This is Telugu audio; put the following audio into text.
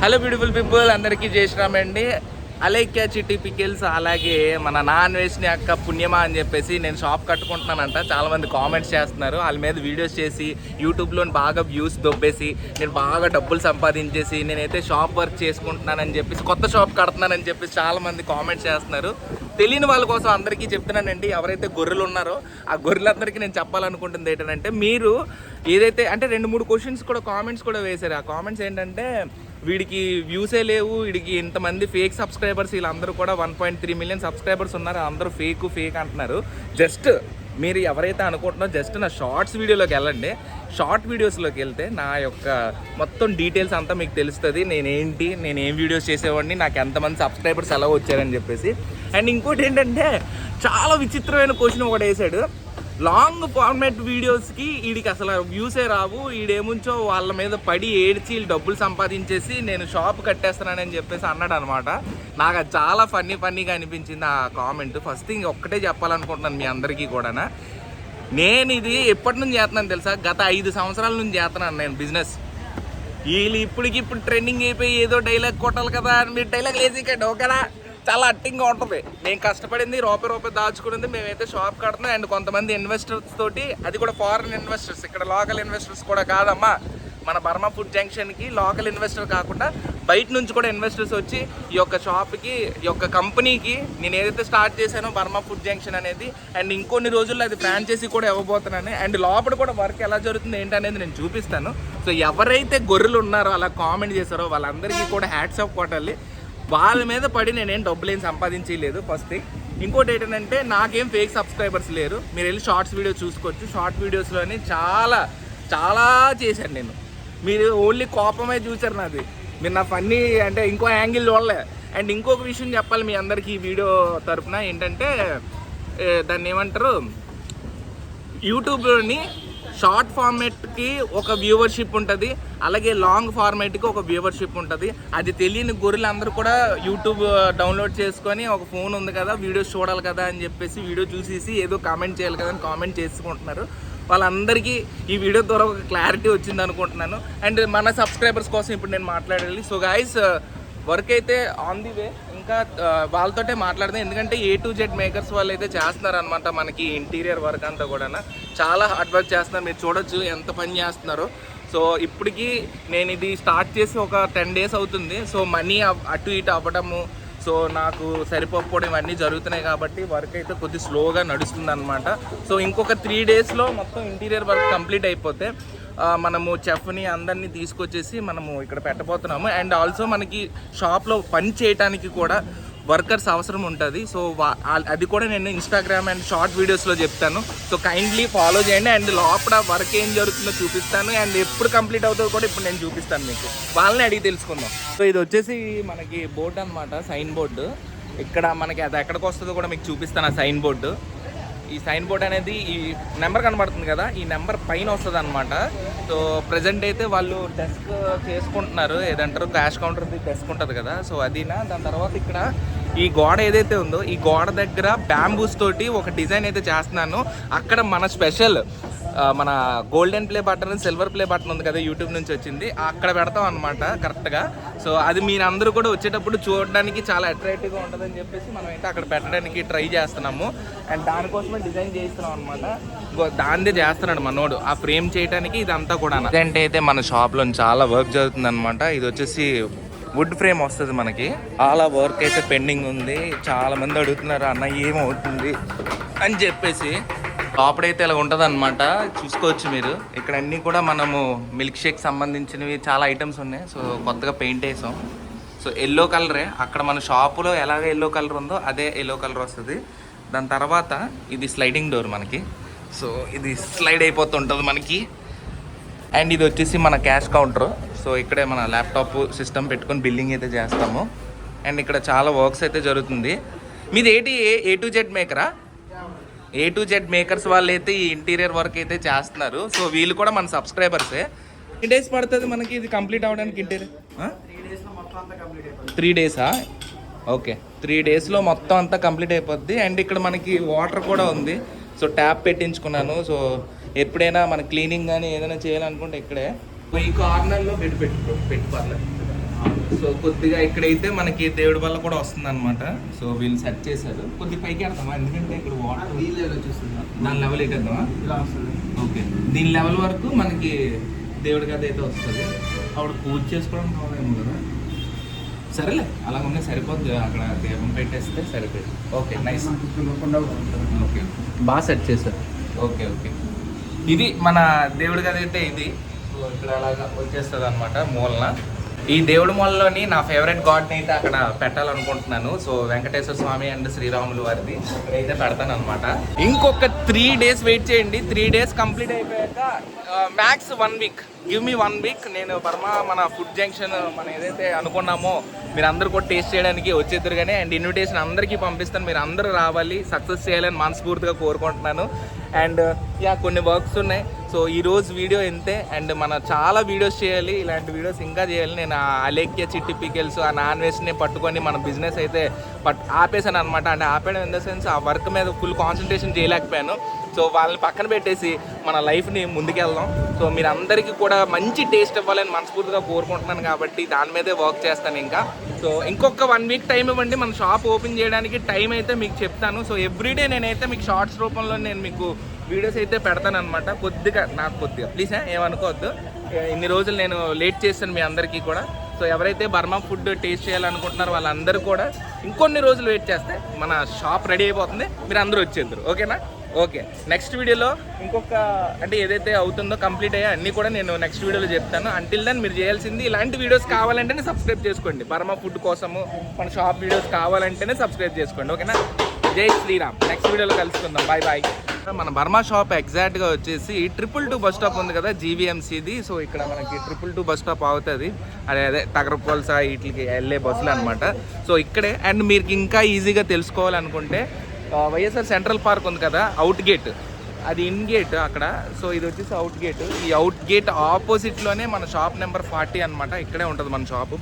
హలో బ్యూటిఫుల్ పీపుల్, అందరికీ జై శ్రీరామ్ అండి. అలైక్య చిట్టి పికిల్స్, అలాగే మన నాన్ వెజ్ని అక్క పుణ్యమా అని చెప్పేసి నేను షాప్ కట్టుకుంటున్నానంట. చాలామంది కామెంట్స్ చేస్తున్నారు. వాళ్ళ మీద వీడియోస్ చేసి యూట్యూబ్లో బాగా వ్యూస్ దొబ్బేసి నేను బాగా డబ్బులు సంపాదించేసి నేనైతే షాప్ వర్క్ చేసుకుంటున్నానని చెప్పేసి కొత్త షాప్ కడుతున్నానని చెప్పేసి చాలామంది కామెంట్స్ చేస్తున్నారు. తెలియని వాళ్ళ కోసం అందరికీ చెప్తున్నానండి. ఎవరైతే గొర్రెలు ఉన్నారో ఆ గొర్రెలందరికీ నేను చెప్పాలనుకుంటుంది ఏంటంటే, మీరు ఏదైతే అంటే 2-3 క్వశ్చన్స్ కూడా కామెంట్స్ కూడా వేశారు. ఆ కామెంట్స్ ఏంటంటే, వీడికి వ్యూసే లేవు, వీడికి ఇంతమంది ఫేక్ సబ్స్క్రైబర్స్, వీళ్ళందరూ కూడా 1.3 మిలియన్ సబ్స్క్రైబర్స్ ఉన్నారు, అందరూ ఫేక్ అంటున్నారు. జస్ట్ మీరు ఎవరైతే అనుకుంటున్నారో జస్ట్ నా షార్ట్స్ వీడియోలోకి వెళ్ళండి. షార్ట్ వీడియోస్లోకి వెళ్తే నా యొక్క మొత్తం డీటెయిల్స్ అంతా మీకు తెలుస్తుంది. నేను ఏం వీడియోస్ చేసేవాడిని, నాకు ఎంతమంది సబ్స్క్రైబర్స్ ఎలా వచ్చారని చెప్పేసి. అండ్ ఇంకోటి ఏంటంటే, చాలా విచిత్రమైన క్వశ్చన్ ఒకటి వేసాడు. లాంగ్ ఫార్మాట్ వీడియోస్కి వీడికి అసలు వ్యూసే రావు, వీడేముంచో వాళ్ళ మీద పడి ఏడ్చి డబ్బులు సంపాదించేసి నేను షాప్ కట్టేస్తున్నానని చెప్పేసి అన్నాడు అనమాట. నాకు అది చాలా ఫన్నీగా అనిపించింది ఆ కామెంట్. ఫస్ట్ థింగ్ ఒక్కటే చెప్పాలనుకుంటున్నాను మీ అందరికీ కూడా, నేను ఇది ఎప్పటి నుంచి చేస్తున్నాను తెలుసా? గత 5 సంవత్సరాల నుంచి చేస్తున్నాను నేను బిజినెస్. వీళ్ళు ఇప్పుడు ట్రెండింగ్ అయిపోయి ఏదో డైలాగ్ కొట్టాలి కదా, మీరు డైలాగ్ లేజికండి ఓకేనా? చాలా అట్టింగ్గా ఉంటుంది. నేను కష్టపడింది రూపాయి దాచుకునేది మేమైతే షాప్ కడుతున్నాం. అండ్ కొంతమంది ఇన్వెస్టర్స్ తోటి, అది కూడా ఫారెన్ ఇన్వెస్టర్స్, ఇక్కడ లోకల్ ఇన్వెస్టర్స్ కూడా కాదమ్మా. మన బర్మా ఫుడ్ జంక్షన్కి లోకల్ ఇన్వెస్టర్ కాకుండా బయట నుంచి కూడా ఇన్వెస్టర్స్ వచ్చి ఈ యొక్క షాప్కి, ఈ యొక్క కంపెనీకి నేను ఏదైతే స్టార్ట్ చేశానో బర్మా ఫుడ్ జంక్షన్ అనేది, అండ్ ఇంకొన్ని రోజుల్లో అది ఫ్రాంచైజీ కూడా ఇవ్వబోతున్నాను. అండ్ లోపల కూడా వర్క్ ఎలా జరుగుతుంది ఏంటనేది నేను చూపిస్తాను. సో ఎవరైతే గొర్రెలు ఉన్నారో అలా కామెంట్ చేశారో వాళ్ళందరికీ కూడా హ్యాట్స్ ఆఫ్ కొట్టాలి. వాళ్ళ మీద పడి నేనేం డబ్బులు ఏం సంపాదించలేదు ఫస్ట్ థింగ్. ఇంకోటి ఏంటంటే, నాకేం ఫేక్ సబ్స్క్రైబర్స్ లేరు. మీరు వెళ్ళి షార్ట్స్ వీడియో చూసుకోవచ్చు. షార్ట్ వీడియోస్లోని చాలా చేశాను నేను. మీరు ఓన్లీ కోపమే చూసారు నాది. మీరు నా ఫన్నీ అంటే ఇంకో యాంగిల్ చూడలే. అండ్ ఇంకొక విషయం చెప్పాలి మీ అందరికీ ఈ వీడియో తరపున ఏంటంటే, దాన్ని ఏమంటారు, యూట్యూబ్లోని షార్ట్ ఫార్మేట్కి ఒక వ్యూవర్షిప్ ఉంటుంది, అలాగే లాంగ్ ఫార్మేట్కి ఒక వ్యూవర్షిప్ ఉంటుంది. అది తెలియని గొర్రెలు అందరూ కూడా యూట్యూబ్ డౌన్లోడ్ చేసుకొని ఒక ఫోన్ ఉంది కదా, వీడియోస్ చూడాలి కదా అని చెప్పేసి వీడియో చూసేసి ఏదో కామెంట్ చేయాలి కదా అని కామెంట్ చేసుకుంటున్నారు. వాళ్ళందరికీ ఈ వీడియో ద్వారా ఒక క్లారిటీ వచ్చింది అనుకుంటున్నాను. అండ్ మన సబ్స్క్రైబర్స్ కోసం ఇప్పుడు నేను మాట్లాడాలి. సో గైస్, వర్క్ అయితే ఆన్ ది వే. ఇంకా వాళ్ళతోటే మాట్లాడదాం, ఎందుకంటే A to Z మేకర్స్ వాళ్ళు అయితే చేస్తున్నారు అనమాట. మనకి ఇంటీరియర్ వర్క్ అంతా కూడా చాలా హార్డ్ వర్క్ చేస్తున్నారు. మీరు చూడొచ్చు ఎంత పని చేస్తున్నారో. సో ఇప్పటికీ నేను ఇది స్టార్ట్ చేసి ఒక 10 days అవుతుంది. సో మనీ అటు ఇటు అవ్వడము, సో నాకు సరిపోకపోవడం ఇవన్నీ జరుగుతున్నాయి కాబట్టి వర్క్ అయితే కొద్ది స్లోగా నడుస్తుంది అనమాట. సో ఇంకొక 3 daysలో మొత్తం ఇంటీరియర్ వర్క్ కంప్లీట్ అయిపోతే మనము చెఫ్ని అందరినీ తీసుకొచ్చేసి మనము ఇక్కడ పెట్టబోతున్నాము. అండ్ ఆల్సో మనకి షాప్లో పని చేయడానికి కూడా వర్కర్స్ అవసరం ఉంటుంది. సో అది కూడా నేను ఇన్స్టాగ్రామ్ అండ్ షార్ట్ వీడియోస్లో చెప్తాను. సో కైండ్లీ ఫాలో చేయండి. అండ్ లోపల వర్క్ ఏం జరుగుతుందో చూపిస్తాను. అండ్ ఎప్పుడు కంప్లీట్ అవుతుందో కూడా ఇప్పుడు నేను చూపిస్తాను మీకు. వాళ్ళని అడిగి తెలుసుకుందాం. సో ఇది వచ్చేసి మనకి బోర్డు అనమాట, సైన్ బోర్డు. ఇక్కడ మనకి అది ఎక్కడికి వస్తుందో కూడా మీకు చూపిస్తాను. ఆ సైన్ బోర్డు, ఈ సైన్ బోర్డ్ అనేది ఈ నెంబర్ కనబడుతుంది కదా, ఈ నెంబర్ పైన వస్తుంది అనమాట. సో ప్రజెంట్ అయితే వాళ్ళు డెస్క్ చేసుకుంటున్నారు, ఏదంటారు క్యాష్ కౌంటర్ డెస్క్ ఉంటుంది కదా, సో అదినా. దాని తర్వాత ఇక్కడ ఈ గోడ ఏదైతే ఉందో ఈ గోడ దగ్గర బ్యాంబూస్ తోటి ఒక డిజైన్ అయితే చేస్తున్నాను. అక్కడ మన స్పెషల్ మన golden play button, silver play button ఉంది కదా, యూట్యూబ్ నుంచి వచ్చింది, అక్కడ పెడతాం అనమాట కరెక్ట్గా. సో అది మీరు అందరూ కూడా వచ్చేటప్పుడు చూడడానికి చాలా అట్రాక్టివ్గా ఉంటుందని చెప్పేసి మనం అయితే అక్కడ పెట్టడానికి ట్రై చేస్తున్నాము. అండ్ దానికోసమే డిజైన్ చేస్తున్నాం అనమాట. దానిదే చేస్తున్నాడు మనోడు ఆ ఫ్రేమ్ చేయడానికి. ఇదంతా కూడా అంటే అయితే మన షాప్లో చాలా వర్క్ జరుగుతుంది అనమాట. ఇది వచ్చేసి వుడ్ ఫ్రేమ్ వస్తుంది మనకి. చాలా వర్క్ అయితే పెండింగ్ ఉంది. చాలా మంది అడుగుతున్నారు, అన్న ఏమవుతుంది అని చెప్పేసి. లోపడైతే ఇలా ఉంటుంది అనమాట, చూసుకోవచ్చు మీరు. ఇక్కడ అన్నీ కూడా మనము మిల్క్ షేక్ సంబంధించినవి చాలా ఐటమ్స్ ఉన్నాయి. సో కొత్తగా పెయింట్ వేసాం. సో ఎల్లో కలరే, అక్కడ మన షాపులో ఎలాగ ఎల్లో కలర్ ఉందో అదే ఎల్లో కలర్ వస్తుంది. దాని తర్వాత ఇది స్లైడింగ్ డోర్ మనకి. సో ఇది స్లైడ్ అయిపోతుంటుంది మనకి. అండ్ ఇది వచ్చేసి మన క్యాష్ కౌంటర్. సో ఇక్కడే మన ల్యాప్టాప్ సిస్టమ్ పెట్టుకొని బిల్లింగ్ అయితే చేస్తాము. అండ్ ఇక్కడ చాలా వర్క్స్ అయితే జరుగుతుంది. మీది A to Z మేకరా? A to Z makers వాళ్ళు అయితే ఈ ఇంటీరియర్ వర్క్ అయితే చేస్తున్నారు. సో వీళ్ళు కూడా మన సబ్స్క్రైబర్సే. 3 days పడుతుంది మనకి ఇది కంప్లీట్ అవ్వడానికి. ఇంటీరియర్ 3 days ఓకే, 3 daysలో మొత్తం అంతా కంప్లీట్ అయిపోద్ది. అండ్ ఇక్కడ మనకి వాటర్ కూడా ఉంది. So tap పెట్టించుకున్నాను. సో ఎప్పుడైనా మన క్లీనింగ్ కానీ ఏదైనా చేయాలనుకుంటే ఇక్కడే ఈ కార్నర్లో పెట్టుకోవాలి. సో కొద్దిగా ఇక్కడైతే మనకి దేవుడి వల్ల కూడా వస్తుంది అనమాట. సో వీళ్ళు సెట్ చేశారు. కొద్ది పైకి వెళ్తామా, ఎందుకంటే ఇక్కడ వాటర్ దాని లెవెల్ ఎక్కేద్దామా? ఓకే, దీని లెవెల్ వరకు మనకి దేవుడి గది అయితే వస్తుంది. అప్పుడు పూజ చేసుకోవడం కావాలేమో కదా. సరేలే, అలా ఉంటే సరిపోద్ది. అక్కడ దీపం పెట్టేస్తే సరిపోయింది. Okay, nice. ఓకే, బాగా సెట్ చేశారు. ఓకే ఓకే, ఇది మన దేవుడి గది అయితే ఇది. సో ఇక్కడ అలాగా వచ్చేస్తుంది అనమాట మూలన. ఈ దేవుడి మూలలోని నా ఫేవరెట్ గాడ్ని అయితే అక్కడ పెట్టాలనుకుంటున్నాను. సో వెంకటేశ్వర స్వామి అండ్ శ్రీరాములు వారిది ఇక్కడైతే పెడతాను అనమాట. ఇంకొక 3 days వెయిట్ చేయండి. 3 days కంప్లీట్ అయిపోయాక max 1 week, give me 1 week, నేను బర్మా మన ఫుడ్ జంక్షన్ మనం ఏదైతే అనుకున్నామో మీరు అందరూ కూడా టేస్ట్ చేయడానికి వచ్చేద్దరు కానీ. అండ్ ఇన్విటేషన్ అందరికీ పంపిస్తాను, మీరు అందరూ రావాలి, సక్సెస్ చేయాలని మనస్ఫూర్తిగా కోరుకుంటున్నాను. అండ్ కొన్ని వర్క్స్ ఉన్నాయి. సో ఈరోజు వీడియో ఇంతే. అండ్ మనం చాలా వీడియోస్ చేయాలి, ఇలాంటి వీడియోస్ ఇంకా చేయాలి. నేను ఆ అలేఖ్య చిట్టి పికెల్స్ ఆ నాన్ వెజ్ని పట్టుకొని మన బిజినెస్ అయితే ఆపేసాను అనమాట. అంటే ఆపేయడం ఇన్ ద సెన్స్ ఆ వర్క్ మీద ఫుల్ కాన్సన్ట్రేషన్ చేయలేకపోయాను. సో వాళ్ళని పక్కన పెట్టేసి మన లైఫ్ని ముందుకెళ్దాం. సో మీరు అందరికీ కూడా మంచి టేస్ట్ ఇవ్వాలని మనస్ఫూర్తిగా కోరుకుంటున్నాను కాబట్టి దాని మీదే వర్క్ చేస్తాను ఇంకా. సో ఇంకొక 1 week టైం ఇవ్వండి, మన షాప్ ఓపెన్ చేయడానికి టైం అయితే మీకు చెప్తాను. సో ఎవ్రీడే నేనైతే మీకు షార్ట్స్ రూపంలో నేను మీకు వీడియోస్ అయితే పెడతాను అనమాట. కొద్దిగా ప్లీజ్ ఏమనుకోవద్దు, ఇన్ని రోజులు నేను లేట్ చేస్తాను మీ అందరికీ కూడా. సో ఎవరైతే బర్మా ఫుడ్ టేస్ట్ చేయాలనుకుంటున్నారో వాళ్ళందరూ కూడా ఇంకొన్ని రోజులు వెయిట్ చేస్తే మన షాప్ రెడీ అయిపోతుంది, మీరు అందరూ వచ్చేద్దరు. ఓకేనా? ఓకే, నెక్స్ట్ వీడియోలో ఇంకొక అంటే ఏదైతే అవుతుందో కంప్లీట్ అయ్యా అన్నీ కూడా నేను నెక్స్ట్ వీడియోలో చెప్తాను. అంటిల్ దెన్ మీరు చేయాల్సింది ఇలాంటి వీడియోస్ కావాలంటేనే సబ్స్క్రైబ్ చేసుకోండి. బర్మా ఫుడ్ కోసము మన షాప్ వీడియోస్ కావాలంటేనే సబ్స్క్రైబ్ చేసుకోండి. ఓకేనా? జై శ్రీరామ్. నెక్స్ట్ వీడియోలో కలుసుకుందాం. Bye bye. మన బర్మా షాప్ ఎగ్జాక్ట్గా వచ్చేసి 222 బస్ స్టాప్ ఉంది కదా, జీవీఎంసీది. సో ఇక్కడ మనకి 222 బస్ స్టాప్ అవుతుంది. అదే తగరపల్సా వీటికి వెళ్ళే బస్సులు అనమాట. సో ఇక్కడే. అండ్ మీరు ఇంకా ఈజీగా తెలుసుకోవాలనుకుంటే వైఎస్ఆర్ సెంట్రల్ పార్క్ ఉంది కదా, అవుట్ గేట్, అది ఇన్ గేట్ అక్కడ. సో ఇది వచ్చేసి అవుట్ గేట్. ఈ అవుట్ గేట్ ఆపోజిట్లోనే మన షాప్ నెంబర్ 40 అనమాట. ఇక్కడే ఉంటుంది మన షాపు.